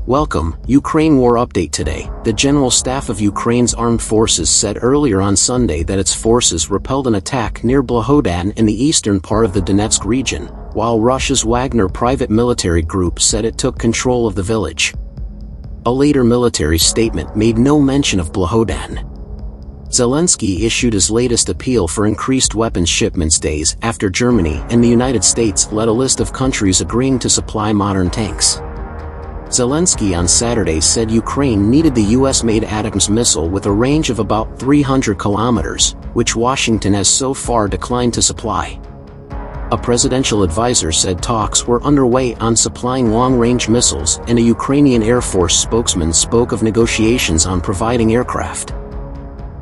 Welcome, Ukraine War Update today. The General Staff of Ukraine's Armed Forces said earlier on Sunday that its forces repelled an attack near Blahodan in the eastern part of the Donetsk region, while Russia's Wagner private military group said it took control of the village. A later military statement made no mention of Blahodan. Zelensky issued his latest appeal for increased weapons shipments days after Germany and the United States led a list of countries agreeing to supply modern tanks. Zelensky on Saturday said Ukraine needed the US-made ATACMS missile with a range of about 300 kilometers, which Washington has so far declined to supply. A presidential advisor said talks were underway on supplying long-range missiles, and a Ukrainian Air Force spokesman spoke of negotiations on providing aircraft.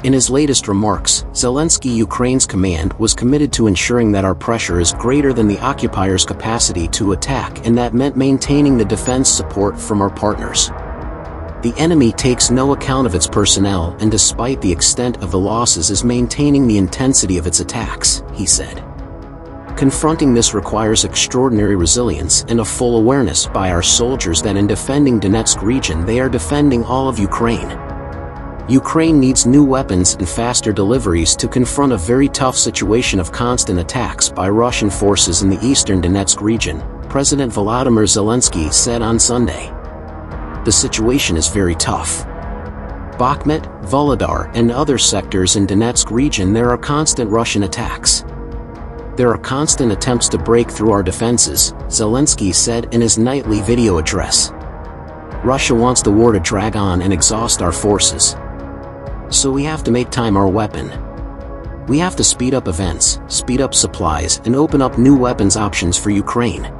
In his latest remarks, Zelensky Ukraine's command was committed to ensuring that our pressure is greater than the occupiers' capacity to attack, and that meant maintaining the defense support from our partners. The enemy takes no account of its personnel and despite the extent of the losses is maintaining the intensity of its attacks, he said. Confronting this requires extraordinary resilience and a full awareness by our soldiers that in defending Donetsk region they are defending all of Ukraine. Ukraine needs new weapons and faster deliveries to confront a very tough situation of constant attacks by Russian forces in the eastern Donetsk region, President Volodymyr Zelensky said on Sunday. The situation is very tough. Bakhmut, Volodar, and other sectors in Donetsk region there are constant Russian attacks. There are constant attempts to break through our defenses, Zelensky said in his nightly video address. Russia wants the war to drag on and exhaust our forces. So we have to make time our weapon. We have to speed up events, speed up supplies, and open up new weapons options for Ukraine.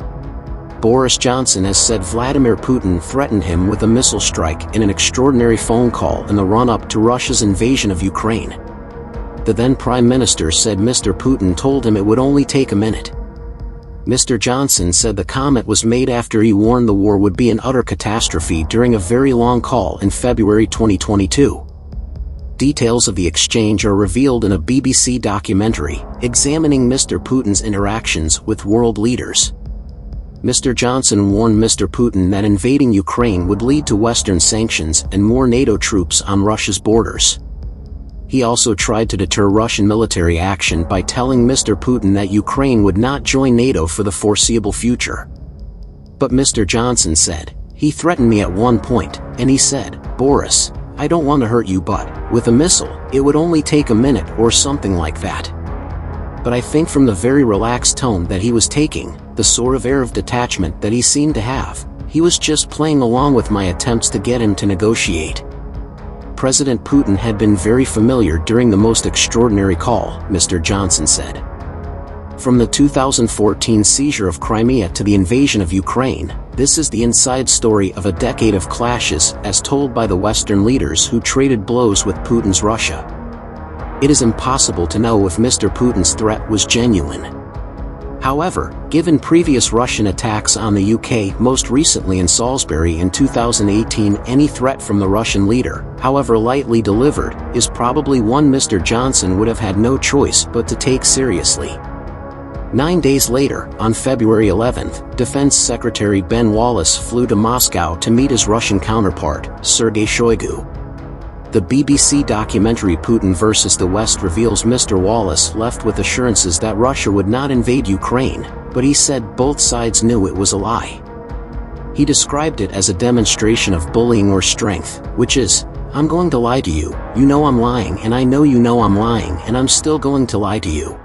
Boris Johnson has said Vladimir Putin threatened him with a missile strike in an extraordinary phone call in the run-up to Russia's invasion of Ukraine. The then Prime Minister said Mr. Putin told him it would only take a minute. Mr. Johnson said the comment was made after he warned the war would be an utter catastrophe during a very long call in February 2022. Details of the exchange are revealed in a BBC documentary examining Mr. Putin's interactions with world leaders. Mr. Johnson warned Mr. Putin that invading Ukraine would lead to Western sanctions and more NATO troops on Russia's borders. He also tried to deter Russian military action by telling Mr. Putin that Ukraine would not join NATO for the foreseeable future. But Mr. Johnson said, "He threatened me at one point, and he said, Boris, I don't want to hurt you, but with a missile, it would only take a minute or something like that." But I think from the very relaxed tone that he was taking, the sort of air of detachment that he seemed to have, he was just playing along with my attempts to get him to negotiate. President Putin had been very familiar during the most extraordinary call, Mr. Johnson said. From the 2014 seizure of Crimea to the invasion of Ukraine, this is the inside story of a decade of clashes as told by the Western leaders who traded blows with Putin's Russia. It is impossible to know if Mr. Putin's threat was genuine. However, given previous Russian attacks on the UK, most recently in Salisbury in 2018, any threat from the Russian leader, however lightly delivered, is probably one Mr. Johnson would have had no choice but to take seriously. 9 days later, on February 11th, Defense Secretary Ben Wallace flew to Moscow to meet his Russian counterpart, Sergei Shoigu. The BBC documentary Putin vs. the West reveals Mr. Wallace left with assurances that Russia would not invade Ukraine, but he said both sides knew it was a lie. He described it as a demonstration of bullying or strength, which is, "I'm going to lie to you, you know I'm lying and I know you know I'm lying and I'm still going to lie to you."